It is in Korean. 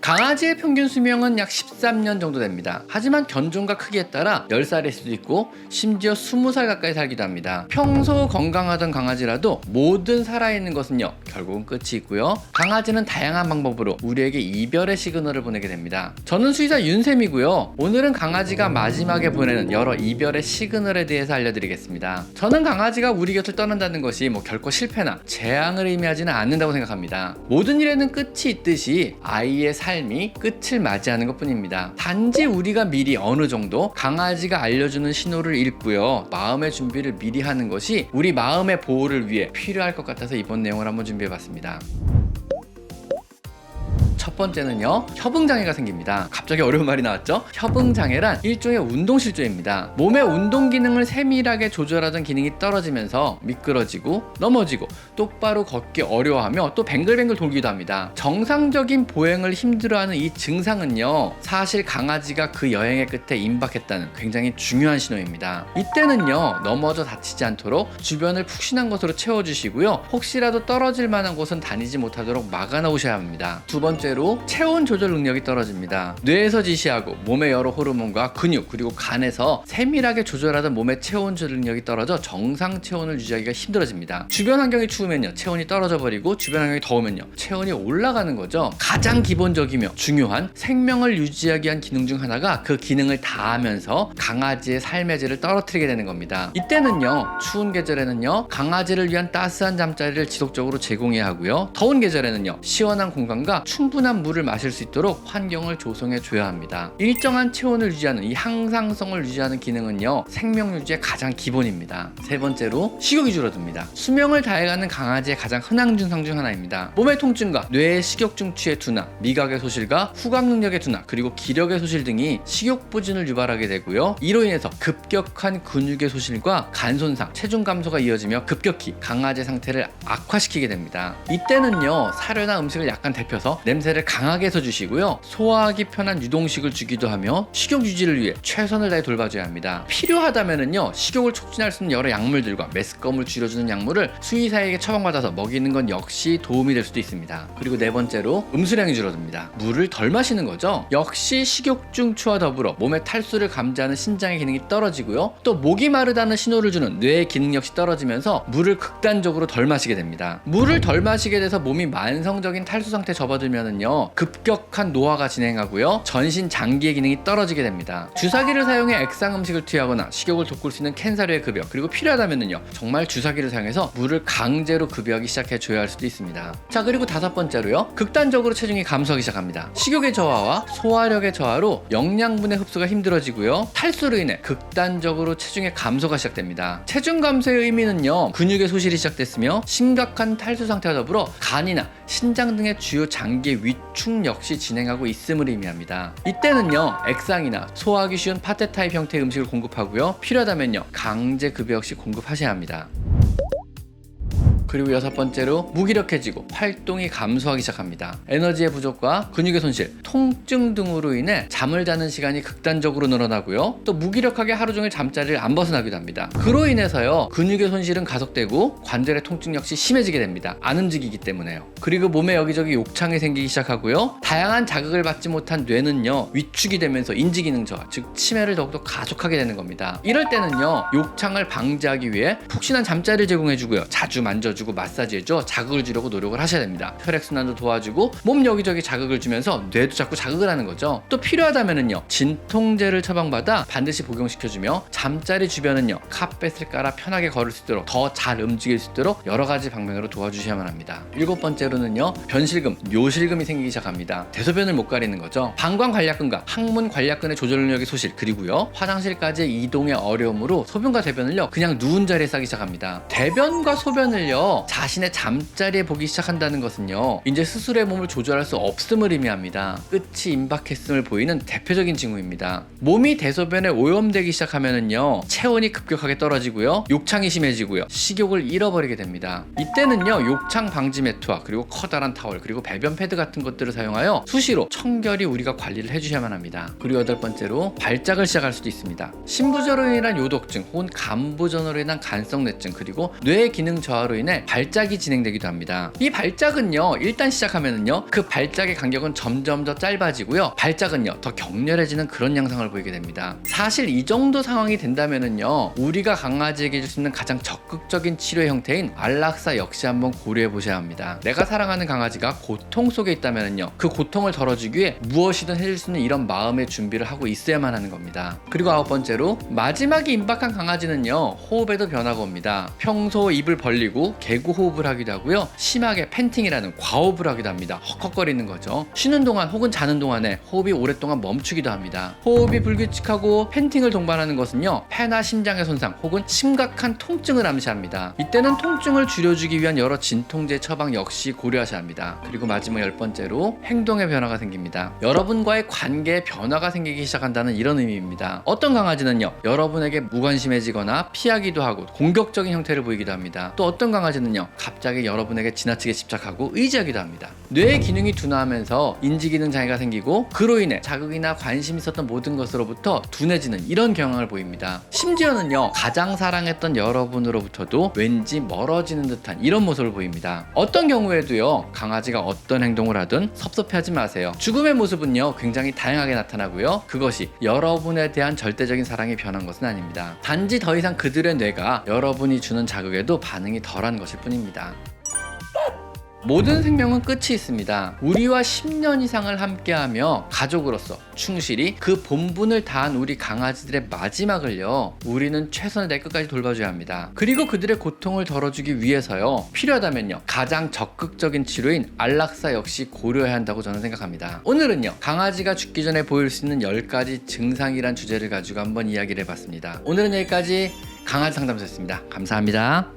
강아지의 평균 수명은 약 13년 정도 됩니다. 하지만 견종과 크기에 따라 10살일 수도 있고 심지어 20살 가까이 살기도 합니다. 평소 건강하던 강아지라도 모든 살아있는 것은요 결국은 끝이 있고요. 강아지는 다양한 방법으로 우리에게 이별의 시그널을 보내게 됩니다. 저는 수의사 윤쌤이고요. 오늘은 강아지가 마지막에 보내는 여러 이별의 시그널에 대해서 알려드리겠습니다. 저는 강아지가 우리 곁을 떠난다는 것이 결코 실패나 재앙을 의미하지는 않는다고 생각합니다. 모든 일에는 끝이 있듯이 아이의 삶이 끝을 맞이하는 것 뿐입니다. 단지 우리가 미리 어느 정도 강아지가 알려주는 신호를 읽고요, 마음의 준비를 미리 하는 것이 우리 마음의 보호를 위해 필요할 것 같아서 이번 내용을 한번 준비해봤습니다. 첫 번째는요, 협응장애가 생깁니다. 갑자기 어려운 말이 나왔죠? 협응장애란 일종의 운동실조입니다. 몸의 운동 기능을 세밀하게 조절하던 기능이 떨어지면서 미끄러지고 넘어지고 똑바로 걷기 어려워하며 또 뱅글뱅글 돌기도 합니다. 정상적인 보행을 힘들어하는 이 증상은요, 사실 강아지가 그 여행의 끝에 임박했다는 굉장히 중요한 신호입니다. 이때는요, 넘어져 다치지 않도록 주변을 푹신한 것으로 채워주시고요, 혹시라도 떨어질 만한 곳은 다니지 못하도록 막아놓으셔야 합니다. 두 번째로 체온 조절 능력이 떨어집니다. 뇌에서 지시하고 몸의 여러 호르몬과 근육 그리고 간에서 세밀하게 조절하던 몸의 체온 조절 능력이 떨어져 정상 체온을 유지하기가 힘들어집니다. 주변 환경이 추우면요 체온이 떨어져 버리고 주변 환경이 더우면요 체온이 올라가는 거죠. 가장 기본적이며 중요한 생명을 유지하기 위한 기능 중 하나가 그 기능을 다하면서 강아지의 삶의 질을 떨어뜨리게 되는 겁니다. 이때는요, 추운 계절에는요 강아지를 위한 따스한 잠자리를 지속적으로 제공해야 하고요, 더운 계절에는요 시원한 공간과 충분한 물을 마실 수 있도록 환경을 조성해 줘야 합니다. 일정한 체온을 유지하는 이 항상성을 유지하는 기능은요 생명 유지의 가장 기본입니다. 세 번째로 식욕이 줄어듭니다. 수명을 다해가는 강아지의 가장 흔한 증상 중 하나입니다. 몸의 통증과 뇌의 식욕 증취의 둔화, 미각의 소실과 후각 능력의 둔화, 그리고 기력의 소실 등이 식욕 부진을 유발하게 되고요, 이로 인해서 급격한 근육의 소실과 간 손상, 체중 감소가 이어지며 급격히 강아지 상태를 악화시키게 됩니다. 이때는요 사료나 음식을 약간 데펴서 냄새를 강하게 해서 주시고요, 소화하기 편한 유동식을 주기도 하며 식욕 유지를 위해 최선을 다해 돌봐줘야 합니다. 필요하다면은요 식욕을 촉진할 수 있는 여러 약물들과 메스꺼움을 줄여주는 약물을 수의사에게 처방받아서 먹이는 건 역시 도움이 될 수도 있습니다. 그리고 네 번째로 음수량이 줄어듭니다. 물을 덜 마시는 거죠. 역시 식욕 증추와 더불어 몸의 탈수를 감지하는 신장의 기능이 떨어지고요, 또 목이 마르다는 신호를 주는 뇌의 기능 역시 떨어지면서 물을 극단적으로 덜 마시게 됩니다. 물을 덜 마시게 돼서 몸이 만성적인 탈수 상태에 접어들면은요 급격한 노화가 진행하고요, 전신 장기의 기능이 떨어지게 됩니다. 주사기를 사용해 액상 음식을 투여하거나 식욕을 돋굴 수 있는 캔사료의 급여, 그리고 필요하다면은요 정말 주사기를 사용해서 물을 강제로 급여하기 시작해 줘야 할 수도 있습니다. 자, 그리고 다섯 번째로요, 극단적으로 체중이 감소하기 시작합니다. 식욕의 저하와 소화력의 저하로 영양분의 흡수가 힘들어지고요, 탈수로 인해 극단적으로 체중의 감소가 시작됩니다. 체중 감소의 의미는요 근육의 소실이 시작됐으며 심각한 탈수 상태와 더불어 간이나 신장 등의 주요 장기의 위축 역시 진행하고 있음을 의미합니다. 이때는요 액상이나 소화하기 쉬운 파테 타입 형태의 음식을 공급하고요, 필요하다면요 강제 급여 역시 공급하셔야 합니다. 그리고 여섯 번째로 무기력해지고 활동이 감소하기 시작합니다. 에너지의 부족과 근육의 손실, 통증 등으로 인해 잠을 자는 시간이 극단적으로 늘어나고요, 또 무기력하게 하루 종일 잠자리를 안 벗어나기도 합니다. 그로 인해서요 근육의 손실은 가속되고 관절의 통증 역시 심해지게 됩니다. 안 움직이기 때문에요. 그리고 몸에 여기저기 욕창이 생기기 시작하고요, 다양한 자극을 받지 못한 뇌는요 위축이 되면서 인지기능 저하, 즉 치매를 더욱더 가속하게 되는 겁니다. 이럴 때는요 욕창을 방지하기 위해 푹신한 잠자리를 제공해주고요, 자주 만져주고 마사지해줘 자극을 주려고 노력을 하셔야 됩니다. 혈액순환도 도와주고 몸 여기저기 자극을 주면서 뇌도 자꾸 자극을 하는 거죠. 또 필요하다면은요 진통제를 처방받아 반드시 복용시켜주며 잠자리 주변은요 카펫을 깔아 편하게 걸을 수 있도록, 더 잘 움직일 수 있도록 여러 가지 방면으로 도와주셔야만 합니다. 일곱 번째로는요 변실금, 요실금이 생기기 시작합니다. 대소변을 못 가리는 거죠. 방광관략근과 항문관략근의 조절 능력의 소실, 그리고요 화장실까지의 이동의 어려움으로 소변과 대변을요 그냥 누운 자리에 싸기 시작합니다. 대변과 소변을요 자신의 잠자리에 보기 시작한다는 것은요 이제 스스로의 몸을 조절할 수 없음을 의미합니다. 끝이 임박했음을 보이는 대표적인 징후입니다. 몸이 대소변에 오염되기 시작하면은요 체온이 급격하게 떨어지고요, 욕창이 심해지고요, 식욕을 잃어버리게 됩니다. 이때는요 욕창 방지 매트와 그리고 커다란 타월, 그리고 배변 패드 같은 것들을 사용하여 수시로 청결히 우리가 관리를 해주셔야만 합니다. 그리고 여덟 번째로 발작을 시작할 수도 있습니다. 신부전으로 인한 요독증 혹은 간부전으로 인한 간성뇌증, 그리고 뇌의 기능 저하로 인해 중간에 발작이 진행되기도 합니다. 이 발작은요, 일단 시작하면은요, 그 발작의 간격은 점점 더 짧아지고요, 발작은요 더 격렬해지는 그런 양상을 보이게 됩니다. 사실 이 정도 상황이 된다면은요, 우리가 강아지에게 줄 수 있는 가장 적극적인 치료의 형태인 안락사 역시 한번 고려해 보셔야 합니다. 내가 사랑하는 강아지가 고통 속에 있다면은요, 그 고통을 덜어주기 위해 무엇이든 해줄 수 있는 이런 마음의 준비를 하고 있어야만 하는 겁니다. 그리고 9번째로, 마지막에 임박한 강아지는요, 호흡에도 변화가 옵니다. 평소 입을 벌리고 개구 호흡을 하기도 하고요, 심하게 팬팅이라는 과호흡을 하기도 합니다. 헉헉거리는 거죠. 쉬는 동안 혹은 자는 동안에 호흡이 오랫동안 멈추기도 합니다. 호흡이 불규칙하고 팬팅을 동반하는 것은요, 폐나 심장의 손상 혹은 심각한 통증을 암시합니다. 이때는 통증을 줄여주기 위한 여러 진통제 처방 역시 고려하셔야 합니다. 그리고 마지막 10번째로, 행동의 변화가 생깁니다. 여러분과의 관계에 변화가 생기기 시작한다는 이런 의미입니다. 어떤 강아지는요, 여러분에게 무관심해지거나 피하기도 하고 공격적인 형태를 보이기도 합니다. 또 어떤 강아지는요, 갑자기 여러분에게 지나치게 집착하고 의지하기도 합니다. 뇌의 기능이 둔화하면서 인지기능 장애가 생기고, 그로 인해 자극이나 관심 있었던 모든 것으로부터 둔해지는 이런 경향을 보입니다. 심지어는요, 가장 사랑했던 여러분으로부터도 왠지 멀어지는 듯한 이런 모습을 보입니다. 어떤 경우에도요, 강아지가 어떤 행동을 하든 섭섭해하지 마세요. 죽음의 모습은요, 굉장히 다양하게 나타나고요, 그것이 여러분에 대한 절대적인 사랑이 변한 것은 아닙니다. 단지 더 이상 그들의 뇌가 여러분이 주는 자극에도 반응이 덜한 것일 뿐입니다. 모든 생명은 끝이 있습니다. 우리와 10년 이상을 함께하며 가족으로서 충실히 그 본분을 다한 우리 강아지들의 마지막을요, 우리는 최선을 내 끝까지 돌봐줘야 합니다. 그리고 그들의 고통을 덜어주기 위해서요, 필요하다면요, 가장 적극적인 치료인 안락사 역시 고려해야 한다고 저는 생각합니다. 오늘은요, 강아지가 죽기 전에 보일 수 있는 10가지 증상이란 주제를 가지고 한번 이야기를 해봤습니다. 오늘은 여기까지 강아지 상담소였습니다. 감사합니다.